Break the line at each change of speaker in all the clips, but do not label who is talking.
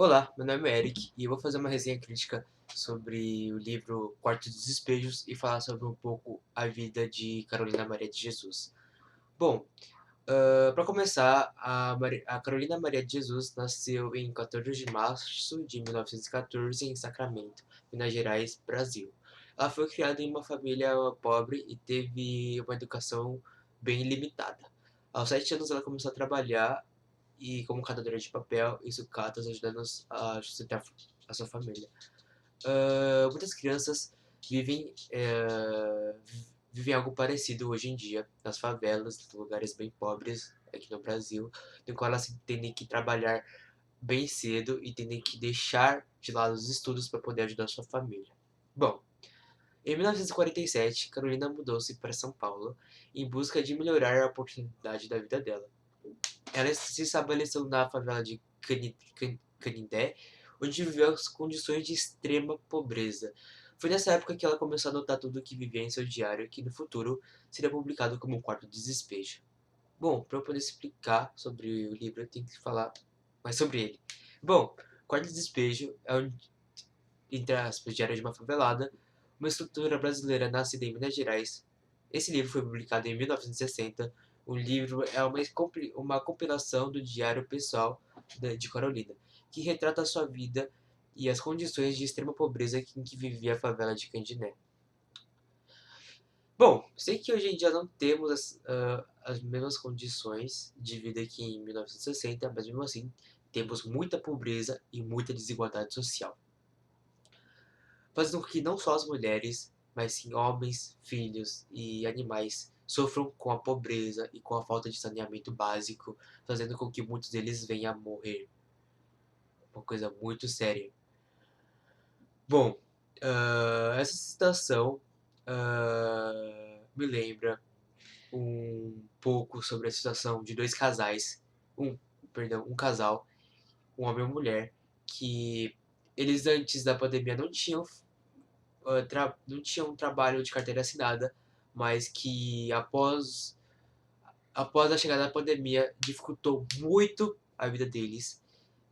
Olá, meu nome é Eric e eu vou fazer uma resenha crítica sobre o livro Quarto dos Despejos e falar sobre um pouco a vida de Carolina Maria de Jesus. Bom, para começar, a Carolina Maria de Jesus nasceu em 14 de março de 1914 em Sacramento, Minas Gerais, Brasil. Ela foi criada em uma família pobre e teve uma educação bem limitada. Aos 7 anos ela começou a trabalhar e como catadora de papel e sucatas, ajudando a sustentar a sua família. Muitas crianças vivem algo parecido hoje em dia, nas favelas, em lugares bem pobres aqui no Brasil, no qual elas têm que trabalhar bem cedo e têm que deixar de lado os estudos para poder ajudar a sua família. Bom, em 1947, Carolina mudou-se para São Paulo em busca de melhorar a oportunidade da vida dela. Ela se estabeleceu na favela de Canindé, onde viveu as condições de extrema pobreza. Foi nessa época que ela começou a notar tudo o que vivia em seu diário, que no futuro seria publicado como um quarto de despejo. Bom, para eu poder explicar sobre o livro, eu tenho que falar mais sobre ele. Bom, Quarto de Despejo é um, entre aspas, diário de uma favelada, uma estrutura brasileira nascida em Minas Gerais. Esse livro foi publicado em 1960. O livro é uma compilação do diário pessoal de Carolina, que retrata a sua vida e as condições de extrema pobreza em que vivia a favela de Candiné. Bom, sei que hoje em dia não temos as mesmas condições de vida que em 1960, mas mesmo assim temos muita pobreza e muita desigualdade social, fazendo com que não só as mulheres, mas sim homens, filhos e animais sofram com a pobreza e com a falta de saneamento básico, fazendo com que muitos deles venham a morrer. Uma coisa muito séria. Bom, essa situação me lembra um pouco sobre a situação de dois casais, um casal, um homem e uma mulher, que eles antes da pandemia não tinham um trabalho de carteira assinada, mas que após a chegada da pandemia dificultou muito a vida deles.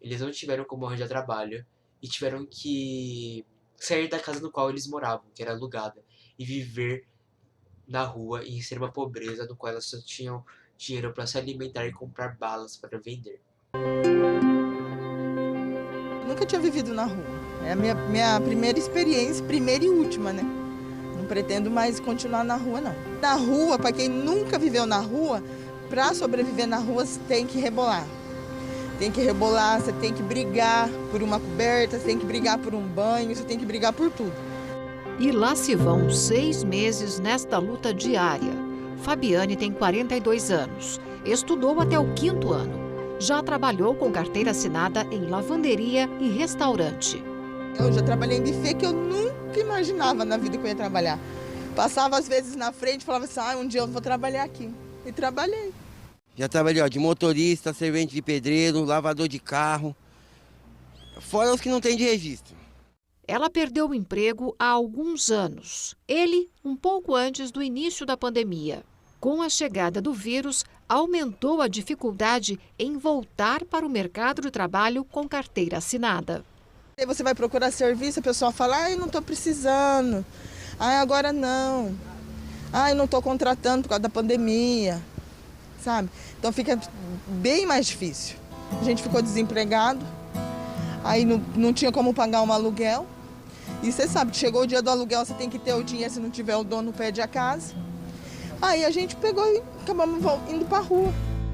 Eles não tiveram como arranjar trabalho e tiveram que sair da casa no qual eles moravam, que era alugada, e viver na rua em extrema pobreza, no qual elas só tinham dinheiro para se alimentar e comprar balas para vender.
Nunca tinha vivido na rua. É a minha primeira experiência, primeira e última, né? Não pretendo mais continuar na rua, não. Na rua, para quem nunca viveu na rua, para sobreviver na rua, você tem que rebolar. Tem que rebolar, você tem que brigar por uma coberta, você tem que brigar por um banho, você tem que brigar por tudo.
E lá se vão 6 meses nesta luta diária. Fabiane tem 42 anos. Estudou até o 5º ano. Já trabalhou com carteira assinada em lavanderia e restaurante.
Eu já trabalhei em buffet que eu nunca imaginava na vida que eu ia trabalhar. Passava às vezes na frente e falava assim, um dia eu vou trabalhar aqui. E trabalhei.
Já trabalhei de motorista, servente de pedreiro, lavador de carro, fora os que não tem de registro.
Ela perdeu o emprego há alguns anos. Ele, um pouco antes do início da pandemia. Com a chegada do vírus, aumentou a dificuldade em voltar para o mercado de trabalho com carteira assinada.
Aí você vai procurar serviço, a pessoa fala, não estou precisando. Agora não. Eu não estou contratando por causa da pandemia. Sabe? Então fica bem mais difícil. A gente ficou desempregado, aí não tinha como pagar um aluguel. E você sabe, chegou o dia do aluguel, você tem que ter o dinheiro, se não tiver o dono pede a casa. Aí a gente pegou e acabamos indo para a rua.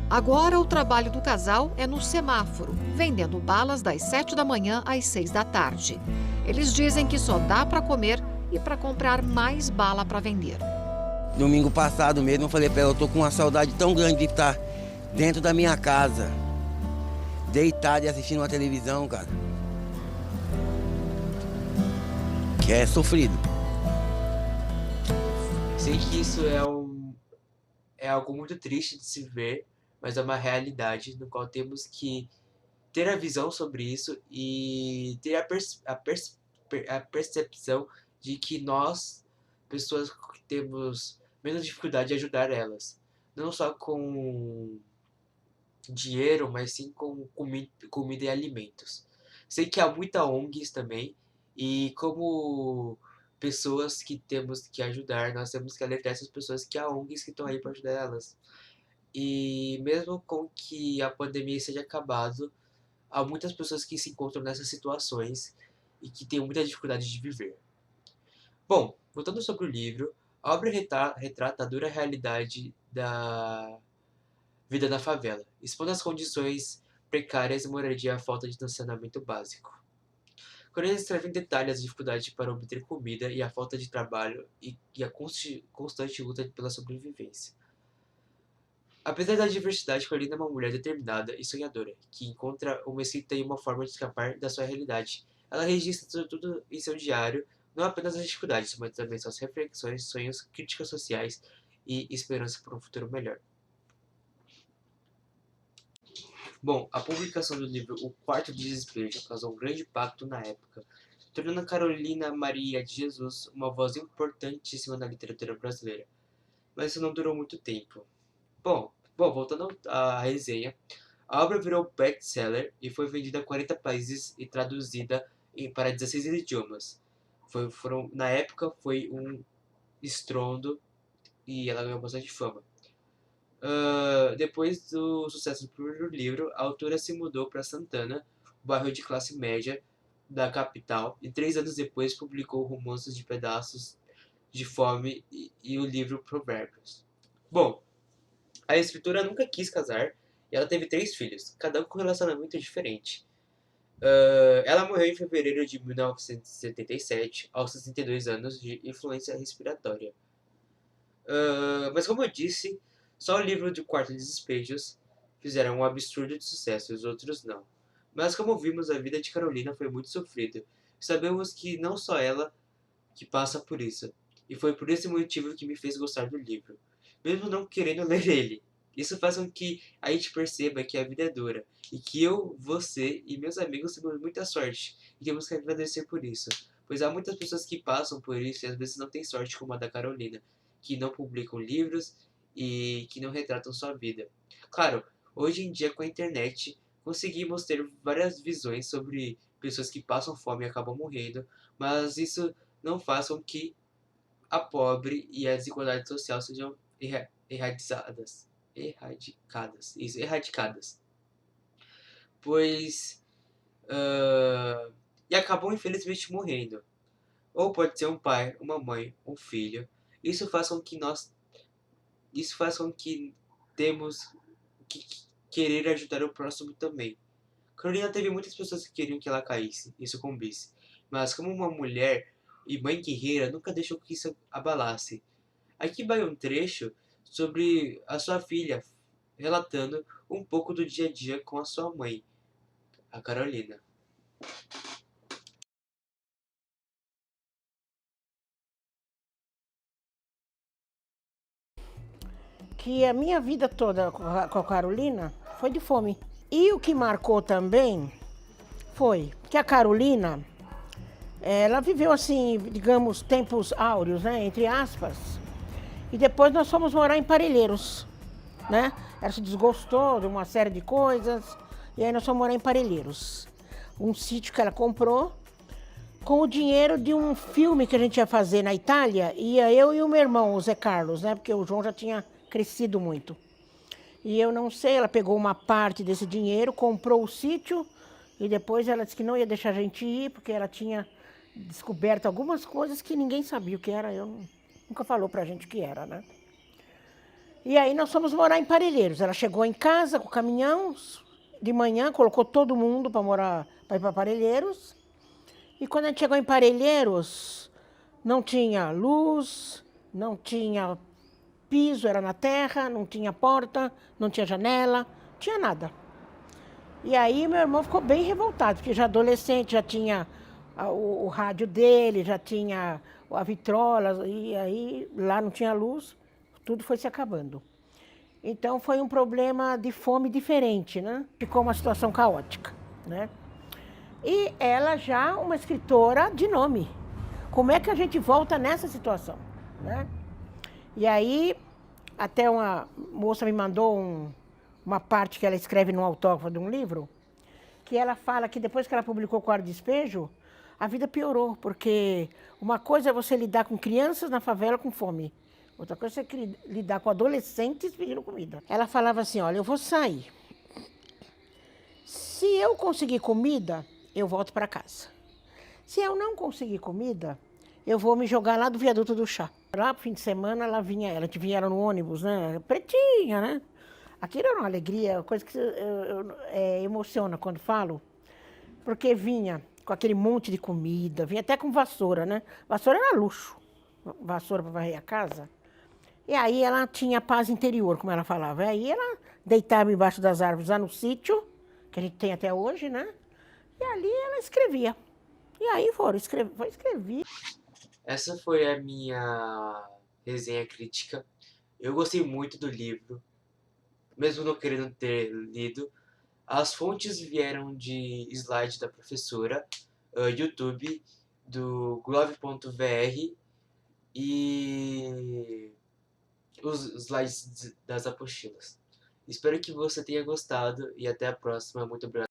Agora o trabalho do casal é no semáforo, vendendo balas das 7 da manhã às 6 da tarde. Eles dizem que só dá para comer e para comprar mais bala para vender.
Domingo passado mesmo eu falei pra ela, eu tô com uma saudade tão grande de estar dentro da minha casa, deitado e assistindo uma televisão, cara. Que é sofrido.
Sei que isso é algo muito triste de se ver, mas é uma realidade no qual temos que ter a visão sobre isso e ter a percepção de que nós, pessoas que temos menos dificuldade de ajudar elas. Não só com dinheiro, mas sim com comida e alimentos. Sei que há muita ONGs também, e como pessoas que temos que ajudar, nós temos que alertar essas pessoas que há ONGs que estão aí para ajudar elas. E mesmo com que a pandemia seja acabado, há muitas pessoas que se encontram nessas situações e que têm muita dificuldade de viver. Bom, voltando sobre o livro, a obra retrata a dura realidade da vida na favela, expondo as condições precárias de moradia e a falta de saneamento básico. Quando ele escreve em detalhe as dificuldades para obter comida e a falta de trabalho e a constante luta pela sobrevivência. Apesar da diversidade, Carolina é uma mulher determinada e sonhadora, que encontra uma escrita e uma forma de escapar da sua realidade. Ela registra tudo em seu diário, não apenas as dificuldades, mas também suas reflexões, sonhos, críticas sociais e esperança por um futuro melhor. Bom, a publicação do livro O Quarto de Despejo causou um grande impacto na época, tornando Carolina Maria de Jesus uma voz importantíssima na literatura brasileira. Mas isso não durou muito tempo. Bom, voltando à resenha, a obra virou best-seller e foi vendida a 40 países e traduzida para 16 idiomas. Na época foi um estrondo e ela ganhou bastante fama. Depois do sucesso do primeiro livro, a autora se mudou para Santana, bairro de classe média da capital, e 3 anos depois publicou Romances de Pedaços de Fome e o livro Provérbios. Bom, a escritora nunca quis casar e ela teve 3 filhos, cada um com um relacionamento diferente. Ela morreu em fevereiro de 1977, aos 62 anos, de influência respiratória. Mas como eu disse, só o livro de Quarto de Despejos fizeram um absurdo de sucesso e os outros não. Mas como vimos, a vida de Carolina foi muito sofrida. Sabemos que não só ela que passa por isso. E foi por esse motivo que me fez gostar do livro, mesmo não querendo ler ele. Isso faz com que a gente perceba que a vida é dura e que eu, você e meus amigos temos muita sorte e temos que agradecer por isso, pois há muitas pessoas que passam por isso e às vezes não têm sorte como a da Carolina, que não publicam livros e que não retratam sua vida. Claro, hoje em dia com a internet conseguimos ter várias visões sobre pessoas que passam fome e acabam morrendo, mas isso não faz com que a pobre e a desigualdade social sejam erradicadas. Erradicadas. Pois. E acabam infelizmente morrendo. Ou pode ser um pai, uma mãe, um filho. Isso faz com que temos que querer ajudar o próximo também. Carolina teve muitas pessoas que queriam que ela caísse e sucumbisse, mas como uma mulher e mãe guerreira nunca deixou que isso abalasse. Aqui vai um trecho sobre a sua filha, relatando um pouco do dia a dia com a sua mãe, a Carolina.
Que a minha vida toda com a Carolina foi de fome. E o que marcou também foi que a Carolina, ela viveu assim, digamos, tempos áureos, né, entre aspas, e depois nós fomos morar em Parelheiros, né? Ela se desgostou de uma série de coisas, e aí nós fomos morar em Parelheiros, um sítio que ela comprou com o dinheiro de um filme que a gente ia fazer na Itália, ia eu e o meu irmão, o Zé Carlos, né, porque o João já tinha crescido muito. E eu não sei, ela pegou uma parte desse dinheiro, comprou o sítio, e depois ela disse que não ia deixar a gente ir, porque ela tinha descoberto algumas coisas que ninguém sabia o que era, nunca falou pra gente o que era, né? E aí nós fomos morar em Parelheiros. Ela chegou em casa com o caminhão, de manhã, colocou todo mundo para ir para Parelheiros. E quando a gente chegou em Parelheiros, não tinha luz, não tinha piso, era na terra, não tinha porta, não tinha janela, não tinha nada. E aí meu irmão ficou bem revoltado, porque já adolescente, já tinha o rádio dele, já tinha a vitrola, e aí lá não tinha luz, tudo foi se acabando. Então foi um problema de fome diferente, né? Ficou uma situação caótica, né? E ela já uma escritora de nome. Como é que a gente volta nessa situação, né? E aí, até uma moça me mandou uma parte que ela escreve no autógrafo de um livro, que ela fala que depois que ela publicou o Quarto Despejo, a vida piorou, porque uma coisa é você lidar com crianças na favela com fome, outra coisa é você lidar com adolescentes pedindo comida. Ela falava assim, olha, eu vou sair. Se eu conseguir comida, eu volto para casa. Se eu não conseguir comida, eu vou me jogar lá do viaduto do chá. Lá pro fim de semana, ela vinha ela no ônibus, né? Pretinha, né? Aquilo era uma alegria, coisa que emociona quando falo, porque vinha com aquele monte de comida, vinha até com vassoura, né? Vassoura era luxo, vassoura para varrer a casa. E aí ela tinha paz interior, como ela falava. E aí ela deitava embaixo das árvores lá no sítio, que a gente tem até hoje, né? E ali ela escrevia. E aí escrevi.
Essa foi a minha resenha crítica. Eu gostei muito do livro, mesmo não querendo ter lido. As fontes vieram de slide da professora, YouTube, do glove.vr e os slides das apostilas. Espero que você tenha gostado e até a próxima. Muito obrigado.